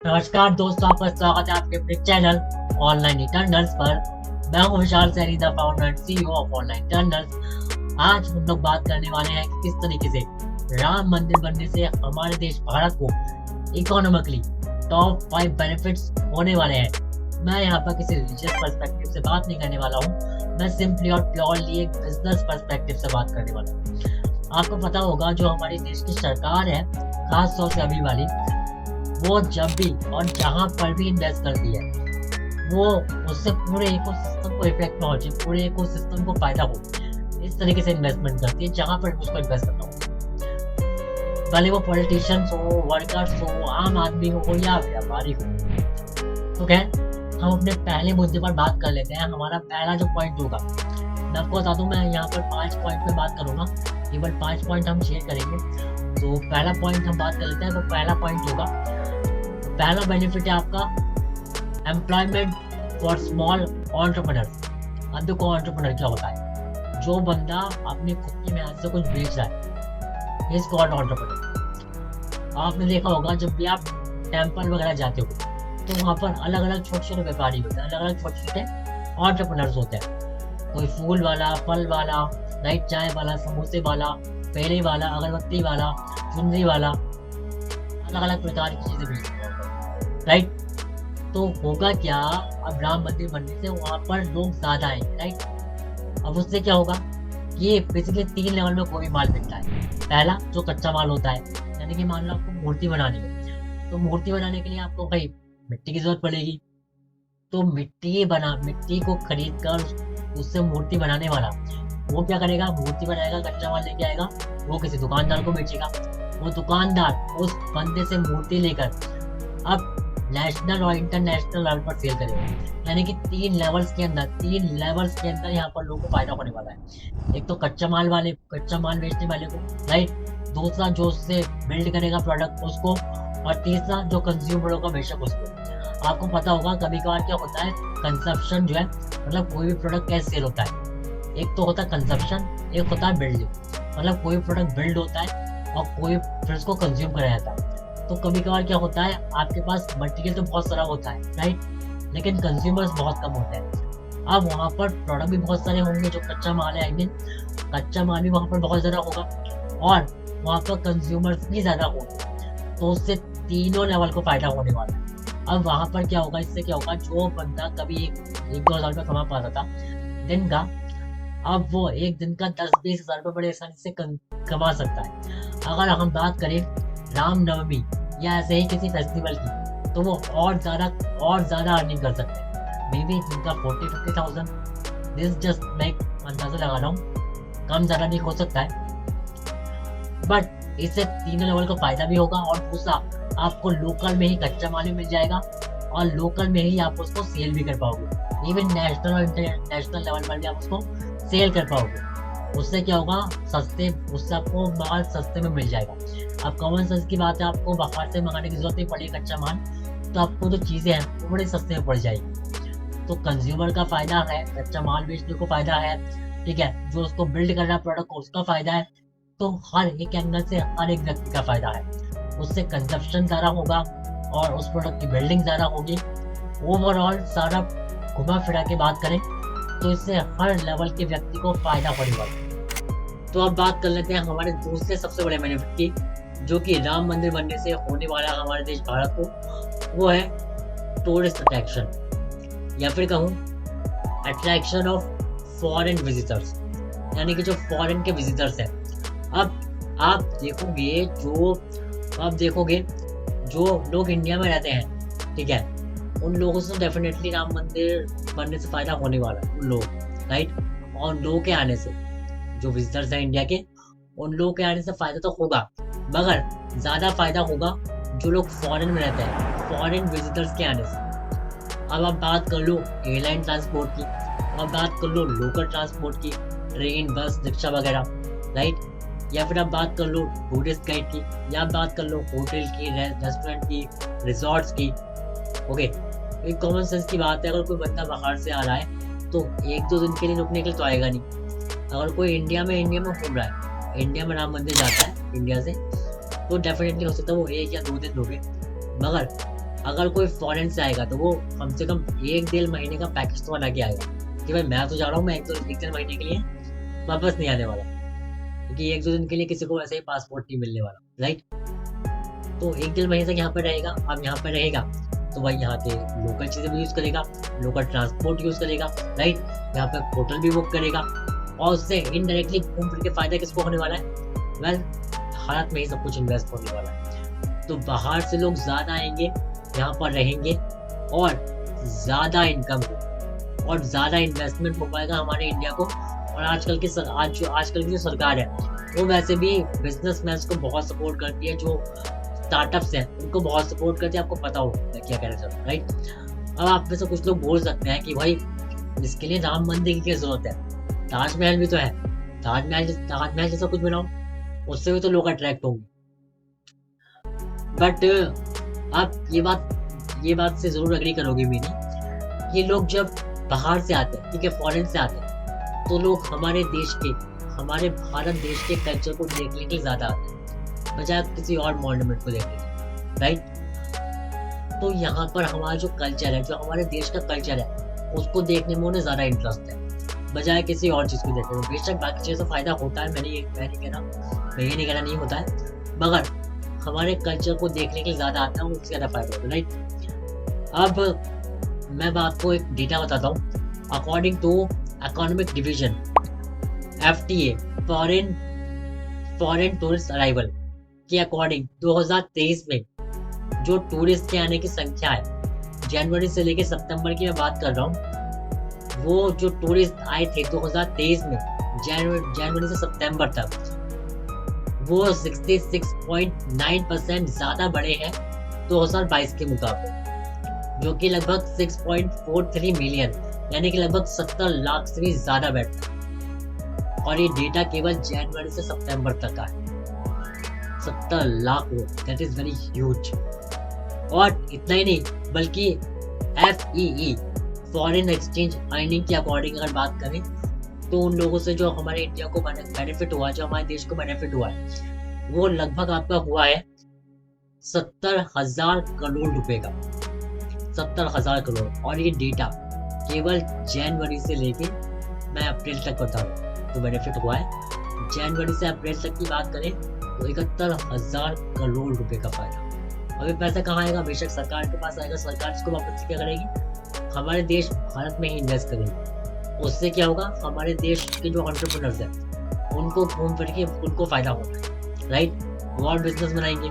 नमस्कार दोस्तों, आपका स्वागत है आपके अपने चैनल ऑनलाइन इटर्नल्स पर। मैं हूं Vishal Saini, the founder and CEO of online Eternals. आज हम लोग बात करने वाले हैं कि किस तरीके से राम मंदिर बनने से हमारे देश भारत को इकोनॉमिकली टॉप 5 बेनिफिट्स होने वाले हैं। मैं यहाँ पर किसी रिलीजियस पर्सपेक्टिव से बात नहीं करने वाला हूँ, मैं सिंपली और प्योरली एक बिजनेस पर्सपेक्टिव से बात करने वाला हूँ। आपको पता होगा जो हमारे देश की सरकार है, खास तौर से अभी वाली, वो जब भी और जहाँ पर भी इन्वेस्ट करती है वो उससे पूरे इकोसिस्टम को इफेक्ट पहुंचे, पूरे इकोसिस्टम को फायदा हो, इस तरीके से इन्वेस्टमेंट करती है जहाँ पर उसको इन्वेस्ट करना हो, भले वो पॉलिटिशियंस हो, वर्कर्स हो, आम आदमी हो या व्यापारी हो। तो खैर हम अपने पहले मुद्दे पर बात कर लेते हैं। हमारा पहला जो पॉइंट होगा, मैं आपको बता दूं, मैं यहाँ पर 5 पॉइंट पे बात करूंगा, केवल 5 पॉइंट हम शेयर करेंगे। तो पहला पॉइंट हम बात कर लेते हैं। तो पहला पॉइंट होगा, पहला बेनिफिट है आपका एम्प्लॉयमेंट फॉर स्मॉल एंटरप्रेन्योर्स। अब देखो एंटरप्रेन्योर क्या होता है, जो बंदा अपनी खुद की मेहनत से कुछ बेच रहा है, इज कॉल्ड एंटरप्रेन्योर। आपने देखा होगा जब भी आप टेम्पल वगैरह जाते हो तो वहाँ पर अलग अलग छोटे छोटे व्यापारी होते हैं, अलग अलग छोटे छोटे एंटरप्रेन्योर्स होते हैं। कोई फूल वाला, फल वाला, राइट, चाय वाला, समोसे वाला, पेड़े वाला, अगरबत्ती वाला, चुनरी वाला, अलग अलग प्रकार की चीजें बेचते हैं, राइट। तो होगा क्या, अब राम मंदिर बनने से वहां पर लोग ज्यादा आएंगे, राइट। अब उससे क्या होगा, ये बेसिकली 3 लेवल में कोई माल बिकता है। पहला जो कच्चा माल होता है, यानी कि मान लो आपको मूर्ति बनानी है, तो मूर्ति बनाने के लिए आपको भाई मिट्टी की जरूरत पड़ेगी। तो मिट्टी को खरीद कर उससे मूर्ति बनाने वाला वो क्या करेगा, मूर्ति बनाएगा, कच्चा माल लेके आएगा, वो किसी दुकानदार को बेचेगा। वो दुकानदार उस बंदे से मूर्ति लेकर अब नेशनल और इंटरनेशनल लेवल पर सेल करेगा। यानी कि 3 लेवल्स के अंदर यहाँ पर लोगों को फायदा होने वाला है। एक तो कच्चा माल बेचने वाले को, राइट। दूसरा जो उससे बिल्ड करेगा प्रोडक्ट उसको, और तीसरा जो कंज्यूमर होगा बेशक उसको। आपको पता होगा कभी कभार क्या होता है, कंजप्शन जो है, मतलब कोई भी प्रोडक्ट कैसे सेल होता है, एक तो होता है कंजप्शन, एक होता है बिल्डिंग। मतलब कोई प्रोडक्ट बिल्ड होता है और कोई फिर उसको कंज्यूम कराया जाता है। तो कभी कभार क्या होता है, आपके पास मटेरियल तो बहुत सारा होता है, राइट, लेकिन कंज्यूमर्स बहुत कम होते हैं। अब वहाँ पर प्रोडक्ट भी बहुत सारे होंगे, जो कच्चा माल है, कच्चा माल भी वहाँ पर बहुत ज़्यादा होगा और वहाँ पर कंज्यूमर्स भी ज़्यादा होंगे। तो उससे तीनों लेवल को फायदा होने वाला है। अब वहाँ पर क्या होगा, इससे क्या होगा, जो बंदा कभी 1-2 हज़ार रुपये कमा पाता था दिन का, अब वो एक दिन का 10-20 हज़ार रुपये बड़े आसानी से कमा सकता है। अगर हम बात करें रामनवमी या ऐसे ही किसी फेस्टिवल की, तो वो और ज़्यादा अर्निंग कर सकते हैं। मे बी जिनका 40-50,000, दिस जस्ट मैं अंदाजा लगा रहा हूँ, कम ज़्यादा नहीं हो सकता है, बट इससे तीनों लेवल का फायदा भी होगा। और दूसरा, आपको लोकल में ही कच्चा माल भी मिल जाएगा और लोकल में ही आप उसको सेल भी कर पाओगे। इवन नेशनल और इंटरनेशनल लेवल पर भी आप उसको सेल कर पाओगे। उससे क्या होगा, उससे आपको माल सस्ते में मिल जाएगा। अब कॉमन सेंस की बात है, आपको बाहर से मंगाने की जरूरत नहीं पड़ेगी कच्चा माल, तो आपको जो चीज़ें हैं वो बड़े सस्ते में पड़ जाएगी। तो कंज्यूमर का फायदा है, कच्चा माल बेचने को फायदा है, ठीक है, जो उसको बिल्ड कर रहा है प्रोडक्ट को उसका फायदा है। तो हर एक एंगल से हर एक व्यक्ति का फायदा है। उससे कंजप्शन ज़्यादा होगा और उस प्रोडक्ट की बिल्डिंग ज़्यादा होगी। ओवरऑल सारा घुमा फिरा के बात करें तो इससे हर लेवल के व्यक्ति को फायदा होने वाला है। तो अब बात कर लेते हैं हमारे दूसरे सबसे बड़े बेनिफिट की, जो कि राम मंदिर बनने से होने वाला हमारे देश भारत को, वो है टूरिस्ट अट्रैक्शन, या फिर कहूँ अट्रैक्शन ऑफ फॉरेन विजिटर्स। यानी कि जो फॉरेन के विजिटर्स हैं, अब आप देखोगे जो लोग इंडिया में रहते हैं, ठीक है, उन लोगों से डेफिनेटली राम मंदिर बनने से फायदा होने वाला है, उन लोग, राइट। और लोगों के आने से, जो विजिटर्स हैं इंडिया के, उन लोगों के आने से फायदा तो होगा, मगर ज़्यादा फायदा होगा जो लोग फॉरेन में रहते हैं, फॉरेन विजिटर्स के आने से। अब आप बात कर लो एयरलाइन ट्रांसपोर्ट की, अब बात कर लो लोकल ट्रांसपोर्ट की, ट्रेन, बस, रिक्शा वगैरह, राइट, या फिर आप बात कर लो टूरिस्ट गाइड की, या आप बात कर लो होटल की, रेस्टोरेंट की, रिजॉर्ट्स की। ओके, एक कॉमन सेंस की बात है, अगर कोई बंदा बाहर से आ रहा है तो 1-2 दिन के लिए रुकने के लिए तो आएगा नहीं। अगर कोई इंडिया में घूम रहा है, इंडिया में राम मंदिर जाता है इंडिया से, तो डेफिनेटली हो सकता है वो 1 या 2 दिन रुके। मगर अगर कोई फॉरेन से आएगा तो वो कम से कम 1-1.5 महीने का पैकेज तो बना के आएगा कि भाई मैं तो जा रहा हूँ, मैं 1-2 महीने के लिए वापस नहीं आने वाला, क्योंकि 1-2 दिन के लिए किसी को वैसे ही पासपोर्ट नहीं मिलने वाला, राइट। तो 1-1.5 महीने तक यहाँ पर रहेगा। अब यहाँ पर रहेगा तो भाई यहाँ के लोकल चीज़ें भी यूज़ करेगा, लोकल ट्रांसपोर्ट यूज़ करेगा, राइट। यहाँ पर होटल भी बुक करेगा और उससे इनडायरेक्टली घूम फिर के फायदा किसको होने वाला है? वेल, भारत में ही सब कुछ इन्वेस्ट होने वाला है। तो बाहर से लोग ज़्यादा आएंगे, यहाँ पर रहेंगे और ज़्यादा इनकम और ज़्यादा इन्वेस्टमेंट हो पाएगा हमारे इंडिया को। और आजकल की जो सरकार है वो वैसे भी बिजनेसमैन को बहुत सपोर्ट करती है, जो स्टार्टअप्स हैं उनको बहुत सपोर्ट करती है। आपको पता हो मैं क्या कहना चाहता हूँ, राइट। अब आप में से कुछ लोग बोल सकते हैं कि भाई इसके लिए राम मंदिर की क्या जरूरत है, ताजमहल भी तो है, ताजमहल जैसा कुछ बनाओ, उससे भी तो लोग अट्रैक्ट होंगे। बट आप ये बात से जरूर एग्री करोगे मेरी, ये लोग जब बाहर से आते हैं, ठीक है, फॉरेन से आते हैं, तो लोग हमारे भारत देश के कल्चर को देखने के लिए ज्यादा आते हैं बजाय किसी और मॉन्यूमेंट को देखने के, राइट। तो यहाँ पर हमारा जो कल्चर है, जो हमारे देश का कल्चर है, उसको देखने में उन्हें ज्यादा इंटरेस्ट है बजाय किसी और चीज को देखने में। बेशक बाकी चीजों से फायदा होता है, मैं ये नहीं कहना नहीं होता है, मगर हमारे कल्चर को देखने के लिए ज्यादा आता है, उससे ज्यादा फायदा होता है, राइट। अब मैं आपको एक डेटा बताता हूँ। According to economic division FTA, foreign tourist arrival के अकॉर्डिंग 2023 में जो टूरिस्ट के आने की संख्या है, जनवरी से लेकर सितंबर की मैं बात कर रहा हूँ, वो जो टूरिस्ट आए थे 2023 में जनवरी से सितंबर तक, वो 66.9% ज्यादा बढ़े हैं 2022 के मुकाबले, जो कि लगभग 6.43 मिलियन, यानी कि लगभग 70 लाख से भी ज्यादा बैठता है। और ये डेटा केवल जनवरी से सितंबर तक का है, 70 लाख लोग, दैट इज वेरी ह्यूज। और इतना ही नहीं, बल्कि FEE, फॉरेन एक्सचेंज अर्निंग के अकॉर्डिंग अगर बात करें तो उन लोगों से जो हमारे इंडिया को बेनिफिट हुआ, जो हमारे देश को बेनिफिट हुआ है, वो लगभग आपका हुआ है 70,000 करोड़ रुपए का, 70,000 करोड़। और ये डेटा केवल जनवरी से लेके मैं अप्रैल तक बता रहा हूँ, तो बेनिफिट हुआ है। जनवरी से अप्रैल तक की बात करें तो 71,000 करोड़ रुपए का फायदा। अभी पैसा कहाँ आएगा? बेशक सरकार के पास आएगा, सरकार इसको वापस क्या करेगी? हमारे देश भारत में ही इन्वेस्ट करेगी। उससे क्या होगा? हमारे देश के जो एंटरप्रेन्योर्स हैं उनको घूम फिर के उनको फायदा होगा, राइट। वो और बिजनेस बनाएंगे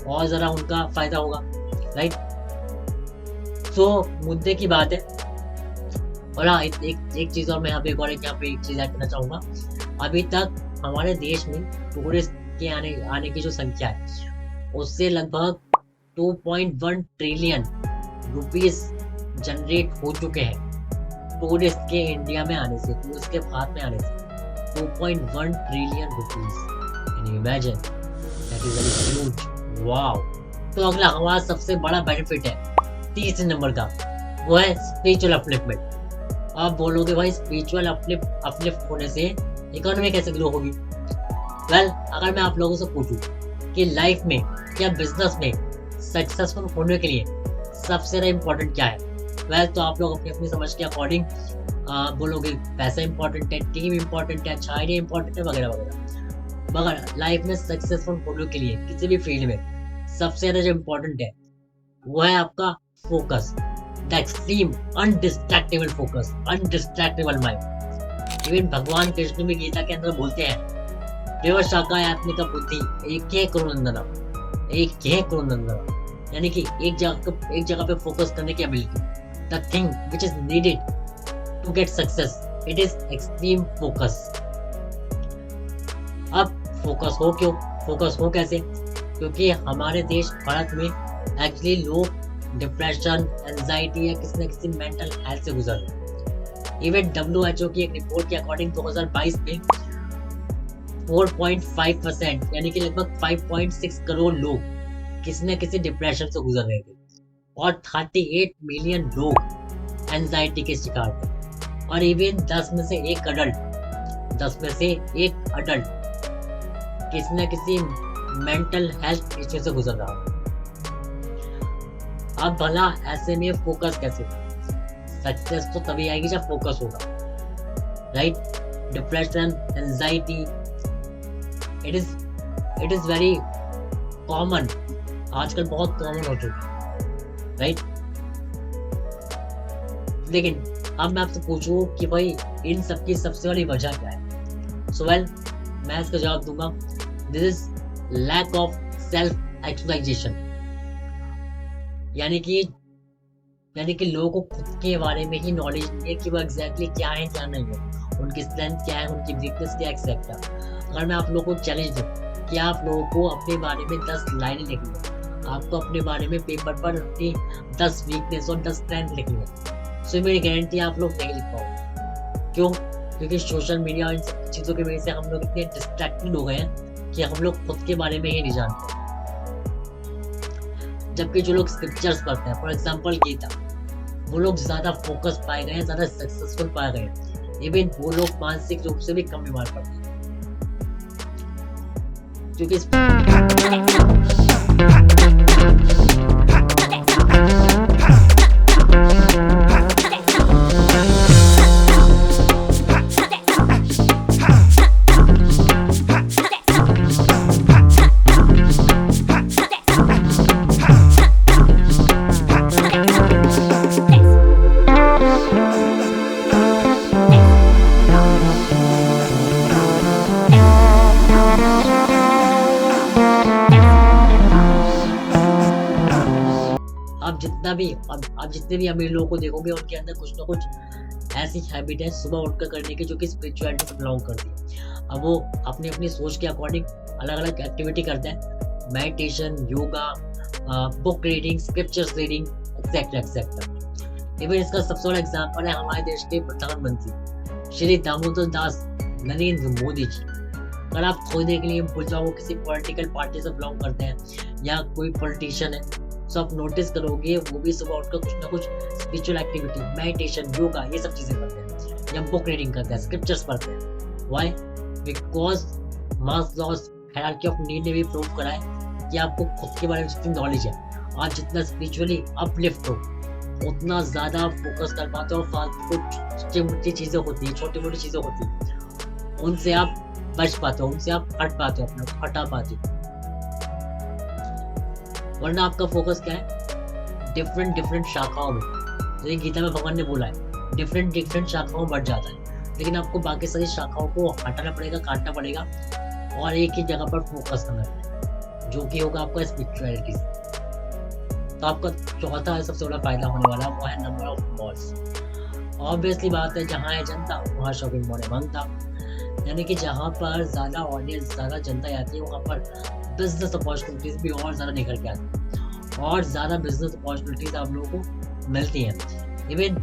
और जरा उनका फायदा होगा, राइट। तो मुद्दे की बात है। और हाँ, एक चीज और मैं यहाँ पे एक चीज ऐड करना चाहूंगा। अभी तक हमारे देश में टूरिस्ट के आने की जो संख्या है, उससे लगभग 2.1 ट्रिलियन रुपीस जनरेट हो चुके हैं टूरिस्ट के इंडिया में आने से, टूरिस्ट के भारत में आने से 2.1 trillion rupees. Can you imagine? That is very huge, wow. तो अगला हमारा सबसे बड़ा बेनिफिट है 30 नंबर का, वो है स्पिरिचुअल अपलिफ्टमेंट। आप बोलोगे भाई स्पिरिचुअल अपलिफ्ट होने से इकोनॉमी कैसे ग्रो होगी? वेल, अगर मैं आप लोगों से पूछूं कि लाइफ में या बिजनेस में सक्सेसफुल होने के लिए सबसे ज्यादा इम्पोर्टेंट क्या है, वेल, तो आप लोग अपनी अपनी समझ के अकॉर्डिंग बोलोगे पैसा इम्पोर्टेंट है, टीम इम्पोर्टेंट है, अच्छा आइडिया इम्पोर्टेंट है, वगैरह वगैरह। मगर लाइफ में सक्सेसफुल होने के लिए किसी भी फील्ड में सबसे ज्यादा जो इम्पोर्टेंट है वो है आपका focus, the extreme undistractable focus, undistractable mind. Even भगवान कृष्ण भी गीता के अंदर बोलते हैं, देवशाकायात्मिका बुद्धि एक करो नंदना, यानी कि एक जगह पे फोकस करने की ability, the thing which is needed to get success, it is extreme focus. अब फोकस हो कैसे? क्योंकि हमारे देश भारत में एक्चुअली लोग डिप्रेशन, एंजाइटी या किसी न किसी मेंटल हेल्थ से गुजर रहे हैं। इवन WHO की एक रिपोर्ट के अकॉर्डिंग 2022 में 4.5%, यानी कि लगभग 5.6 करोड़ लोग किसी न किसी डिप्रेशन से गुजर रहे थे और 38 मिलियन लोग एंजाइटी के शिकार थे। और इवन 10 में से एक अडल्ट किसी न किसी मेंटल हेल्थ इश्यू से गुजर रहा है। अब भला ऐसे में फोकस कैसे होगा? सक्सेस तो तभी आएगी जब फोकस होगा, right? Depression, anxiety, it is it is very common, आजकल बहुत कॉमन हो चुका है, राइट? लेकिन अब मैं आपसे पूछूं कि भाई इन सब की सबसे बड़ी वजह क्या है? सो वेल, मैं इसका जवाब दूंगा, this is lack of self actualization. यानी कि यानी कि लोगों को खुद के बारे में ही नॉलेज नहीं है कि वो एग्जैक्टली क्या है क्या नहीं है, उनकी स्ट्रेंथ क्या है, उनकी वीकनेस क्या, एक्सेप्ट। अगर मैं आप लोगों को चैलेंज दूं कि आप लोगों को अपने बारे में 10 लाइनें लिखनी है, आपको अपने बारे में पेपर पर अपनी 10 वीकनेस और 10 स्ट्रेंथ लिखनी है, सो मेरी गारंटी आप लोग नहीं लिख पाओगे। क्यों? क्योंकि सोशल मीडिया और इन सब चीज़ों की वजह से हम लोग इतने डिस्ट्रैक्टेड हो गए हैं कि हम लोग खुद के बारे में ही नहीं जानते। जबकि जो लोग स्क्रिप्चर्स पढ़ते हैं, फॉर एग्जाम्पल गीता, वो लोग ज्यादा फोकस पाए गए हैं, ज्यादा सक्सेसफुल पाए गए हैं। इवन वो लोग मानसिक रूप से भी कम बीमार पड़ते हैं, क्योंकि आप जितने भी अमीर लोगों को देखोगे, उनके अंदर कुछ ना कुछ ऐसी हैबिट है सुबह उठकर करने की जो कि स्पिरिचुअलिटी से बिलोंग करती है। अब वो अपनी अपनी सोच के अकॉर्डिंग अलग अलग एक्टिविटी करते हैं, meditation, yoga, book reading, scriptures reading, etcetera etcetera. Even इसका सबसे बड़ा एग्जाम्पल है हमारे देश के प्रधानमंत्री श्री दामोदर दास नरेंद्र मोदी जी। अगर आप थोड़ी देर के लिए भूल जाओ वो किसी पॉलिटिकल पार्टी से बिलोंग करते हैं या कोई पॉलिटिशियन है, तो आप नोटिस करोगे वो भी सुबह उठकर कुछ ना कुछ स्पिरिचुअल एक्टिविटी, मेडिटेशन, योगा, ये सब चीजें करते हैं, या बुक रीडिंग करते हैं, स्क्रिप्चर्स पढ़ते हैं। Why? Because मास्लोस hierarchy of need ने भी प्रूव करा है कि आपको खुद के बारे में जितनी नॉलेज है, आप जितना स्पिरिचुअली अपलिफ्ट हो, उतना ज्यादा फोकस कर पाते हो। फालतू छोटी मोटी चीजें होती है, छोटी मोटी चीजें होती है, उनसे आप बच पाते हो, उनसे आप हट पाते हो, अपना हटा पाते हो। वरना आपका फोकस क्या है? डिफरेंट डिफरेंट शाखाओं में, जैसे गीता में भगवान ने बोला है, डिफरेंट डिफरेंट शाखाओं में बढ़ जाता है। लेकिन आपको बाकी सारी शाखाओं को हटाना पड़ेगा, काटना पड़ेगा, और एक ही जगह पर फोकस करना पड़ेगा, जो कि होगा आपका स्पिरिचुअलिटी से। तो आपका चौथा सबसे बड़ा फायदा होने वाला वो है नंबर ऑफ मॉल्स। ऑब्वियसली बात है, जहाँ है जनता वहाँ शॉपिंग मॉल है बनता। यानी कि जहाँ पर ज्यादा ऑडियंस, ज्यादा जनता आती है, वहाँ पर बिजनेस अपॉर्चुनिटीज भी और ज्यादा निकल के आती है, और ज्यादा बिजनेस अपॉर्चुनिटीज आप लोगों को मिलती हैं। Even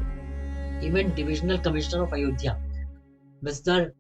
even divisional commissioner of Ayodhya mister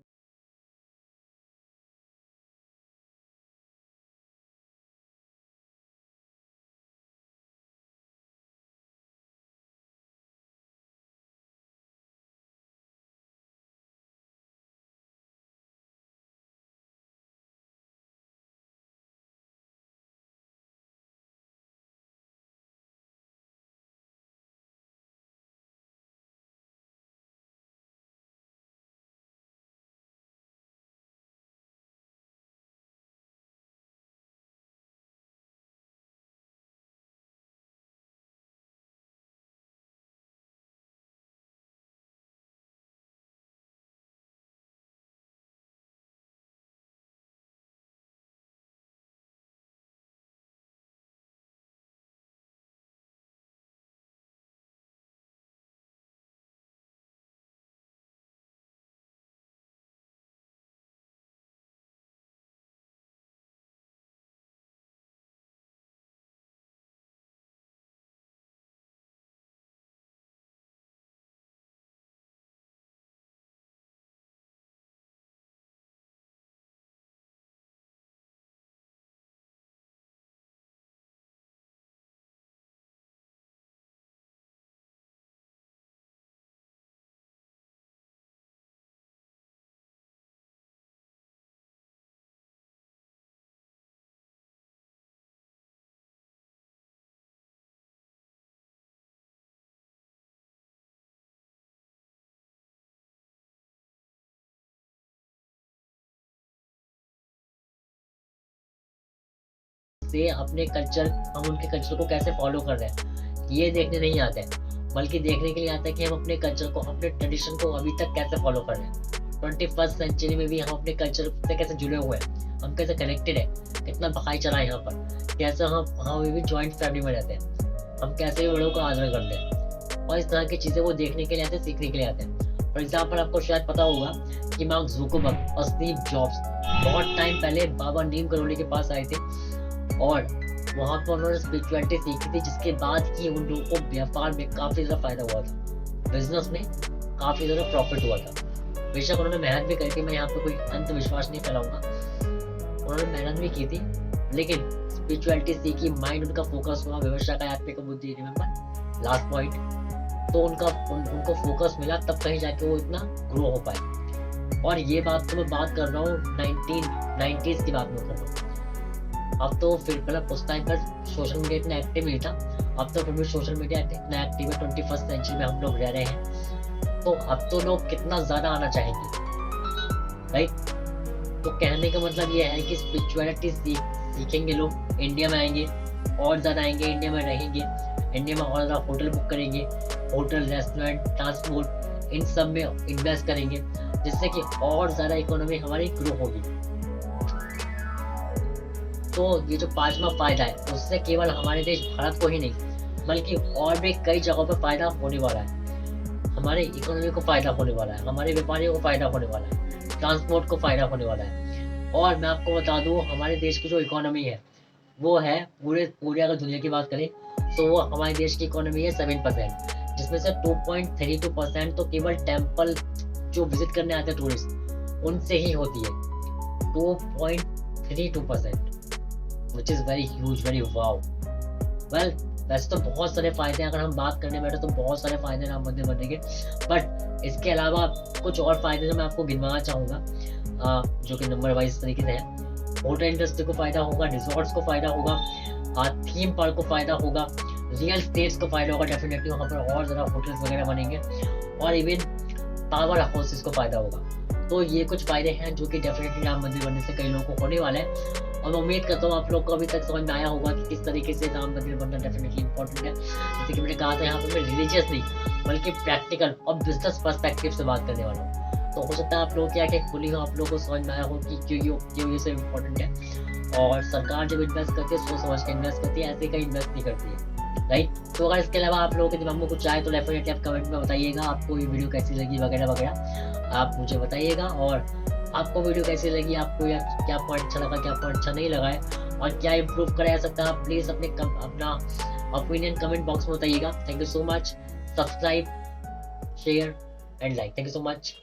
से अपने कल्चर, हम उनके कल्चर को कैसे फॉलो कर रहे हैं ये देखने नहीं आते हैं, बल्कि देखने के लिए आता है कि हम अपने कल्चर को, अपने ट्रेडिशन को अभी तक कैसे फॉलो कर रहे हैं। 21st सेंचुरी में भी हम अपने कल्चर से कैसे जुड़े हुए हैं, हम कैसे कनेक्टेड है, कितना भाईचारा है यहाँ पर, कैसे हम अभी भी जॉइंट फैमिली में रहते हैं, हम कैसे बड़ों का आदर करते हैं, और इस तरह की चीज़ें वो देखने के लिए आते हैं, सीखने के लिए आते हैं। फॉर एग्जाम्पल आपको शायद पता होगा कि मार्क ज़ुकरबर्ग और स्टीव जॉब्स बहुत टाइम पहले बाबा नीम करोली के पास आए थे और वहाँ पर उन्होंने स्पिरिचुअलिटी सीखी थी, जिसके बाद ही उन लोगों को व्यापार में काफ़ी ज़्यादा फायदा हुआ था, बिजनेस में काफ़ी ज़्यादा प्रॉफिट हुआ था। बेशक उन्होंने मेहनत भी करी थी, मैं यहाँ पे कोई अंधविश्वास नहीं फैलाऊंगा, उन्होंने मेहनत भी की थी, लेकिन स्पिरिचुअलिटी सीखी, माइंड उनका फोकस हुआ, व्यवसाय का आत्मिक बुद्धि, रिमेंबर लास्ट पॉइंट, तो उनको फोकस मिला, तब कहीं जाके वो इतना ग्रो हो पाए। और ये बात तो मैं बात कर रहा हूँ 1990s की बात में कर रहा हूँ। अब तो फिर मतलब उस टाइम पर सोशल मीडिया इतना एक्टिव नहीं था, अब तो फिर भी सोशल मीडिया इतना एक्टिव है, 21st सेंचुरी में हम लोग रह रहे हैं, तो अब तो लोग कितना ज़्यादा आना चाहेंगे, राइट। तो कहने का मतलब ये है कि स्पिरिचुअलिटी सीखेंगे लोग, इंडिया में आएंगे, और ज़्यादा आएंगे, इंडिया में रहेंगे, इंडिया में और ज़्यादा होटल बुक करेंगे, होटल, रेस्टोरेंट, ट्रांसपोर्ट, इन सब में इन्वेस्ट करेंगे, जिससे कि और ज़्यादा इकोनॉमी हमारी ग्रो होगी। तो ये जो 5वां फायदा है, उससे केवल हमारे देश भारत को ही नहीं, बल्कि और भी कई जगहों पर फायदा होने वाला है। हमारे इकोनॉमी को फायदा होने वाला है, हमारे व्यापारियों को फायदा होने वाला है, ट्रांसपोर्ट को फायदा होने वाला है। और मैं आपको बता दूं, हमारे देश की जो इकोनॉमी है वो है पूरे अगर दुनिया की बात करें तो वो हमारे देश की इकोनॉमी है 7%, जिसमें से 2.32% तो केवल टेम्पल जो विजिट करने आते हैं टूरिस्ट उनसे ही होती है, 2.32%, which is very huge, very wow. Well, वैसे तो बहुत सारे फायदे हैं, अगर हम बात करने बैठे तो बहुत सारे फायदे नाम बंदे बनेंगे, बट इसके अलावा कुछ और फायदे जो मैं आपको गिनवाना चाहूँगा, जो कि नंबर वाइज तरीके से है। होटल इंडस्ट्री को फायदा होगा, रिजॉर्ट्स को फायदा होगा, थीम पार्क को फायदा होगा, रियल स्टेट्स को फायदा होगा, डेफिनेटली वहाँ पर और ज़्यादा होटल्स वगैरह बनेंगे, और इवन पावर हाउसेस को फायदा होगा। तो ये कुछ फायदे हैं जो कि डेफिनेटली राम मंदिर बनने से कई लोगों को होने वाले हैं, और मैं उम्मीद करता हूँ आप लोग को अभी तक समझ में आया होगा कि किस तरीके से राम मंदिर बनना डेफिनेटली इंपॉर्टेंट है। जैसे कि मैंने कहा था, यहाँ पर मैं रिलीजियस नहीं बल्कि प्रैक्टिकल और बिजनेस पर्सपेक्टिव से बात करने वाला हूँ। तो हो सकता है आप लोग क्या खुली हो, आप लोगों को समझ में आया हो कि क्यों ये सब इम्पोर्टेंट है। और सरकार जब इन्वेस्ट करती है सोच समझ के इन्वेस्ट करती है, ऐसे कहीं इन्वेस्ट नहीं करती है, राइट। तो अगर इसके अलावा आप लोगों के दिमाग में कुछ आए तो डेफिनेटली आप कमेंट में बताइएगा, आपको ये वीडियो कैसी लगी वगैरह वगैरह आप मुझे बताइएगा। और आपको वीडियो कैसी लगी, आपको क्या पॉइंट अच्छा लगा, क्या पॉइंट अच्छा नहीं लगा है, और क्या इम्प्रूव करा जा सकता है, आप प्लीज़ अपना ओपिनियन कमेंट बॉक्स में बताइएगा। Thank you so much. Subscribe, share and like. Thank you so much.